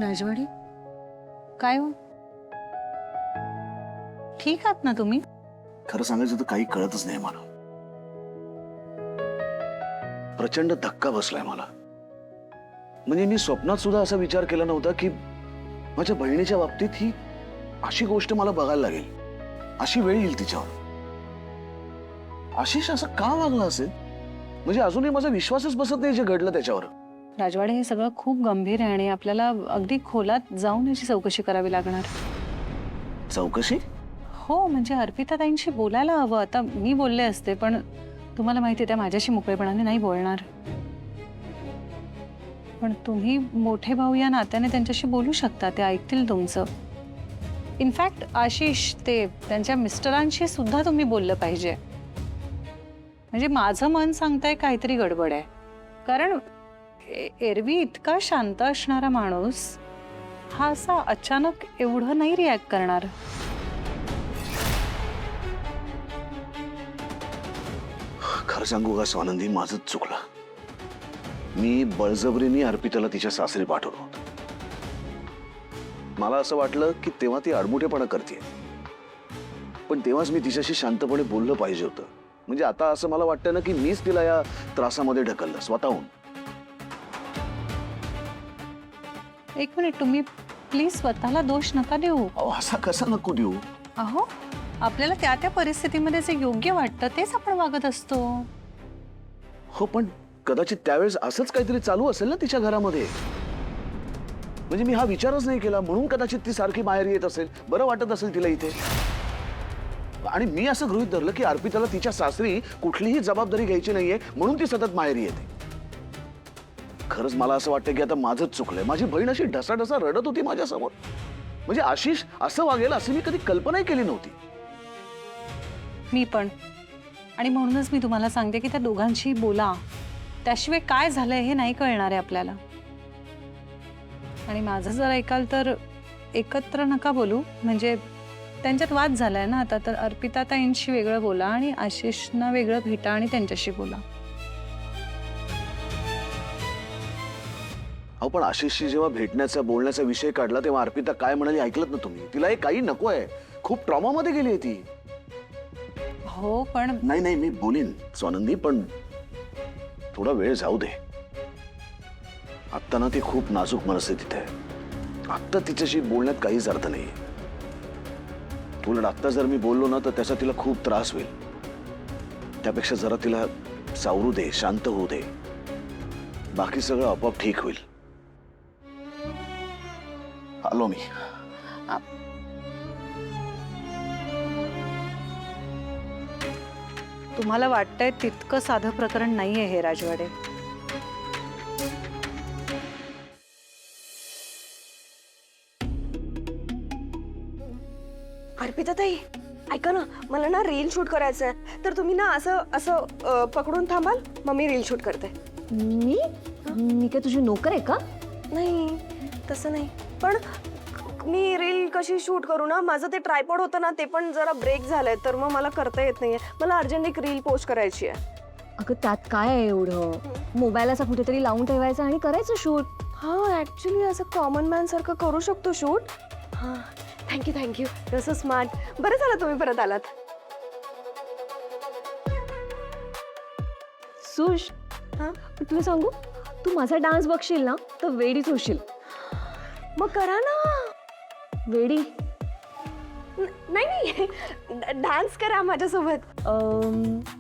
राजवाडी काय हो? ठीक आहात ना तुम्ही? खरं सांगायचं तर काही कळतच नाही मला. प्रचंड धक्का बसलाय मला. म्हणजे मी स्वप्नात सुद्धा असा विचार केला नव्हता की माझ्या बहिणीच्या बाबतीत ही अशी गोष्ट मला बघायला लागेल, अशी वेळ येईल तिच्यावर. आशिष असं का वागला असेल? म्हणजे अजूनही माझा विश्वासच बसत नाही जे घडलं त्याच्यावर. राजवाडे, हे सगळं खूप गंभीर आहे आणि आपल्याला अगदी खोलात जाऊन याची चौकशी करावी लागणार. चौकशी? हो, म्हणजे अर्पिता ताईंशी बोलायला हवं. आता मी बोलले असते, पण तुम्हाला माहिती आहे त्या माझ्याशी मोकळेपणाने नाही बोलणार. पण तुम्ही मोठे भाऊ या नात्याने त्यांच्याशी बोलू शकता, ते ऐकतील तुमचं. इनफॅक्ट आशिष ते त्यांच्या मिस्टरांशी सुद्धा तुम्ही बोललं पाहिजे. म्हणजे माझं मन सांगताय काहीतरी गडबड आहे. कारण एरवी इतका शांत असणारा माणूस हा असा अचानक एवढं नाही रिॲक्ट करणार. खरं सांगू का स्वानंदी, माझंच चुकलं. मी बळजबरीने अर्पिताला तिच्या सासरी पाठवलं होतं. मला असं वाटलं की तेव्हा ती आडमुठेपणा करते, पण तेव्हाच मी तिच्याशी शांतपणे बोललं पाहिजे होतं. म्हणजे आता असं मला वाटतं ना की मीच तिला या त्रासामध्ये ढकललं स्वतःहून. एक मिनिट, तुम्ही प्लीज स्वतःला दोष नका देऊ. असा कसा नको देऊ? अहो, आपल्याला त्या त्या परिस्थितीमध्ये जे योग्य वाटतं तेच आपण वागत असतो. हो, पण कदाचित त्यावेळेस असंच काहीतरी चालू असेल ना तिच्या घरामध्ये. म्हणजे मी हा विचारच नाही केला, म्हणून कदाचित ती सारखी बाहेर येत असेल, बरं वाटत असेल तिला इथे. आणि मी असं गृहीत धरलं की अर्पिताला तिच्या सासरी कुठलीही जबाबदारी घ्यायची नाहीये, म्हणून ती सतत माहेरी येते. खरंच मला असं वाटतं की आता माझंच चुकलंय. माझी बहीण अशी ढसाढसा रडत होती माझ्यासमोर. म्हणजे आशिष असं वागेल असं मी कधी कल्पनाही केली नव्हती. मी पण. आणि म्हणूनच मी तुम्हाला सांगते की त्या दोघांशी बोला. त्याशिवाय काय झालंय हे नाही कळणार आहे आपल्याला. आणि माझं जर ऐकाल तर एकत्र नका बोलू. म्हणजे त्यांच्यात वाद झालाय ना आता, तर अर्पिता ताईंशी वेगळं बोला आणि आशिषना वेगळं भेटा आणि त्यांच्याशी बोला. अहो, पण आशिषशी जेव्हा भेटण्याचा बोलण्याचा विषय काढला तेव्हा अर्पिता काय म्हणाली ऐकलत ना तुम्ही? तिला हे काही नको आहे. खूप ट्रॉमामध्ये गेली आहे ती. हो, पण नाही मी बोलीन स्वानंदी, पण थोडा वेळ जाऊ दे. आत्ता ना ती खूप नाजूक मनस्थितीत आहे. आत्ता तिच्याशी बोलण्यात काहीच अर्थ नाही. उलट आत्ता जर मी बोललो ना तर त्याचा तिला खूप त्रास होईल. त्यापेक्षा जरा तिला सावरू दे, शांत होऊ दे. बाकी सगळं आपोआप ठीक होईल. आलो मी. तुम्हाला वाटतंय तितकं साधं प्रकरण नाहीये हे राजवाडे. अर्पिता ताई, ऐका ना, मला ना रील शूट करायचं आहे. तर तुम्ही ना असं असं पकडून थांबाल, मग मी रील शूट करते. मी काय तुझी नोकर आहे का? नाही, तसं नाही. पण मी रील कशी शूट करू ना? माझं ते ट्रायपॉड होतं ना, ते पण जरा ब्रेक झालंय, तर मग मला करता येत नाहीये. मला अर्जंट एक रील पोस्ट करायची आहे. अगं त्यात काय आहे एवढं? मोबाईल असा कुठेतरी लावून ठेवायचा आणि करायचं शूट. हां, ॲक्च्युली असं कॉमन मॅन सारखं करू शकतो शूट. हां, थँक्यू. तसं स्मार्ट. बरं झालं तुम्ही परत आलात. सुश, हां, तुला सांगू, तू माझा डान्स बघशील ना तर वेडीच होशील. मग करा ना. वेडी? नाही, डान्स करा माझ्यासोबत.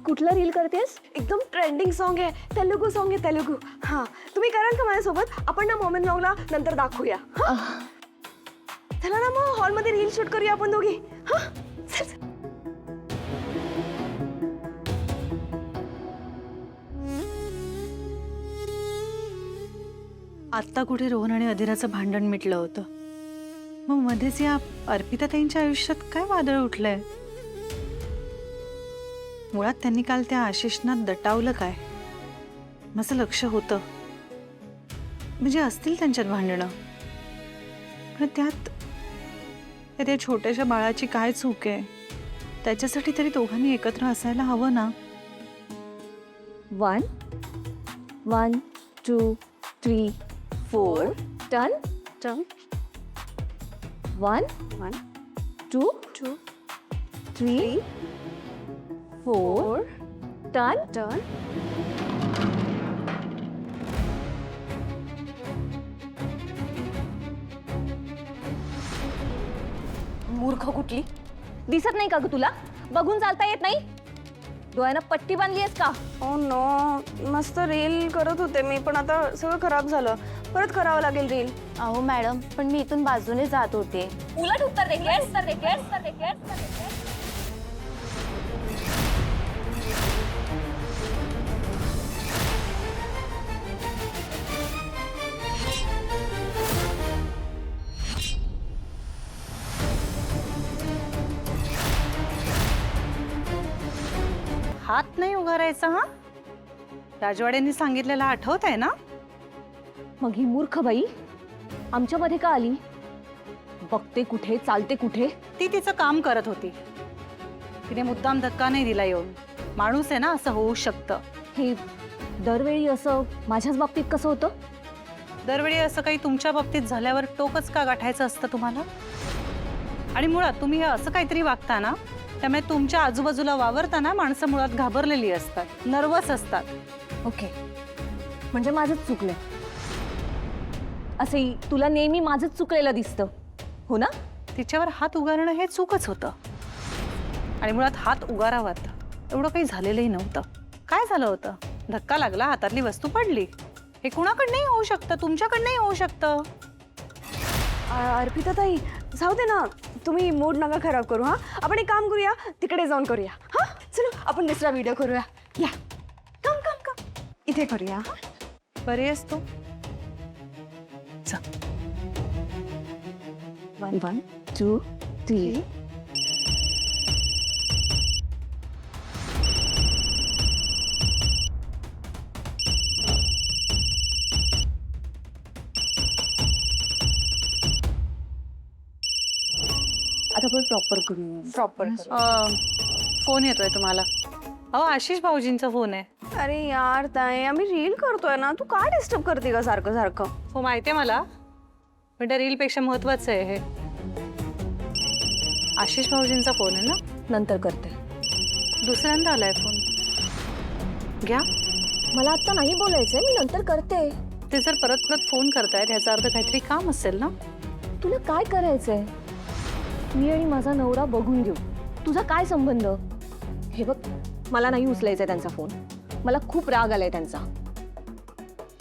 कुठला रील करतेस? एकदम ट्रेंडिंग सॉन्ग आहे, तेलुगू सॉन्ग आहे, तेलुगू. हां, तुम्ही कराल का माझ्यासोबत? आपण ना मोमेंट ब्लॉगला नंतर दाखवूया. चला ना मग हॉलमध्ये रील शूट करूया आपण दोघी. हां, आत्ता कुठे रोहन आणि अधिराचं भांडण मिटलं होतं, मग मध्येच या अर्पिता ताईंच्या आयुष्यात काय वादळ उठलंय? मुळात त्यांनी काल त्या आशिषना दटावलं काय? माझं लक्ष होतं. म्हणजे असतील त्यांच्यात भांडणं, पण त्यात त्या छोट्याशा बाळाची काय चूक आहे? त्याच्यासाठी तरी दोघांनी एकत्र असायला हवं ना. 1 1 2 3 4 डन. टर्न 1 1 2 2 3 4 टर्न टर्न मूर्ख कुठली दिसत नाही का ग तुला बघून चालता येत नाही डोळ्यानं पट्टी बांधली आहेस का ओ नो मस्त रील करत होते मी पण आता सगळं खराब झालं परत करावं लागेल रील अहो मॅडम पण मी इथून बाजूने जात होते उलट उत्तर देतेस हात नाही उगारायचा हा. राजवाड्यांनी सांगितलेलं आठवत आहे ना? मग ही मूर्ख बाई आमच्यामध्ये का आली बघते कुठे चालते कुठे ती तिचं काम करत होती. तिने मुद्दाम धक्का नाही दिला येऊन. माणूस आहे ना, असं होऊ शकतं. हे दरवेळी असं माझ्याच बाबतीत कसं होतं दरवेळी असं काही तुमच्या बाबतीत झाल्यावर टोकच का गाठायचं असतं तुम्हाला? आणि मुळात तुम्ही हे असं काहीतरी वागता ना, त्यामुळे तुमच्या आजूबाजूला वावरताना माणसं मुळात घाबरलेली असतात, नर्वस असतात. ओके म्हणजे माझंच चुकलं असे तुला नेहमी माझंच चुकलेलं दिसतं हो ना तिच्यावर हात उगारणं हे चूकच होतं. आणि मुळात हात उगारावात एवढं काही झालेलंही नव्हतं. काय झालं होतं? धक्का लागला, हातातली वस्तू पडली. हे कुणाकडनंही होऊ शकतं, तुमच्याकडनंही होऊ शकतं. अर्पिता ताई जाऊ दे ना तुम्ही मूड नका खराब करू हा आपण एक काम करूया तिकडे जाऊन करूया हा चलो आपण दुसरा व्हिडिओ करूया या कम कम कम इथे करूया हा? बरी आहेस तू? 1 2 3 आता आपण प्रॉपर करू प्रॉपर फोन येतोय तुम्हाला. अहो आशिष भाऊजींचा फोन आहे. अरे यार ताई आम्ही रील करतोय ना तू काय डिस्टर्ब करते का सारखं सारखं हो माहितीये मला, पण त्या रीलपेक्षा महत्वाचं आहे हे. आशिष भाऊजींचा फोन आहे ना? नंतर करते दुसऱ्यांदा आलाय फोन. घ्या. मला आता नाही बोलायचंय मी नंतर करते ते जर परत परत फोन करतायत ह्याचा अर्थ काहीतरी काम असेल ना? तुला काय करायचंय मी आणि माझा नवरा बघून घेऊ तुझा काय संबंध हे बघ मला नाही उचलायचंय त्यांचा फोन मला खूप राग आलाय त्यांचा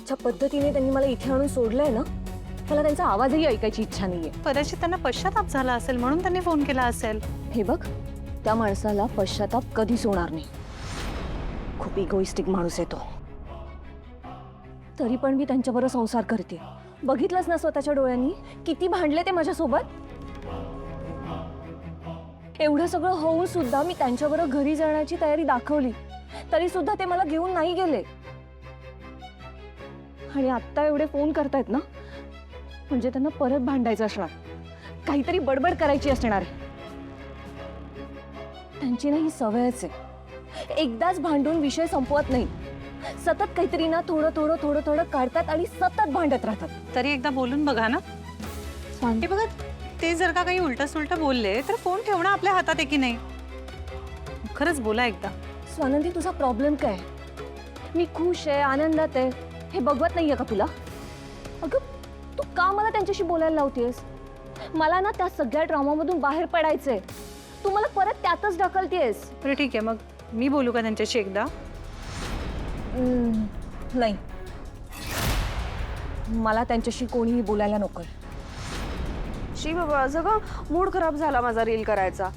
ज्या पद्धतीने त्यांनी मला इथे आणून सोडलंय ना मला त्यांचा आवाजही ऐकायची इच्छा नाहीये कदाचित त्यांना पश्चाताप झाला असेल म्हणून त्यांनी फोन केला असेल. हे बघ त्या माणसाला पश्चाताप कधीच होणार नाही खूप इगोइस्टिक माणूस आहे तो तरी पण मी त्यांच्याबरोबर संसार करते बघितलंच ना स्वतःच्या डोळ्यांनी किती भांडले ते माझ्यासोबत एवढं सगळं होऊन सुद्धा मी त्यांच्याबरोबर घरी जाण्याची तयारी दाखवली तरी सुद्धा ते मला घेऊन नाही गेले आणि आत्ता एवढे फोन करतायत ना म्हणजे त्यांना परत भांडायचं असणार काहीतरी बडबड करायची असणार त्यांची ना ही सवयच आहे एकदाच भांडून विषय संपवत नाही सतत काहीतरी ना थोडं थोडं थोडं थोडं काढतात आणि सतत भांडत राहतात तरी एकदा बोलून बघा ना. हे बघा ते जर का काही उलट सुलट बोलले तर फोन ठेवणं आपल्या हातात आहे की नाही? खरंच बोला एकदा. स्वानंदी तुझा प्रॉब्लेम काय मी खुश आहे आनंदात आहे हे बघवत नाहीये का तुला अगं तू का मला त्यांच्याशी बोलायला लावतेस मला ना त्या सगळ्या ड्रामामधून बाहेर पडायचंय तू मला परत त्यातच ढकलतेस बरं ठीक आहे, मग मी बोलू का त्यांच्याशी एकदा? नाही मला त्यांच्याशी कोणीही बोलायला नको शी बाबा असं का मूड खराब झाला माझा रील करायचा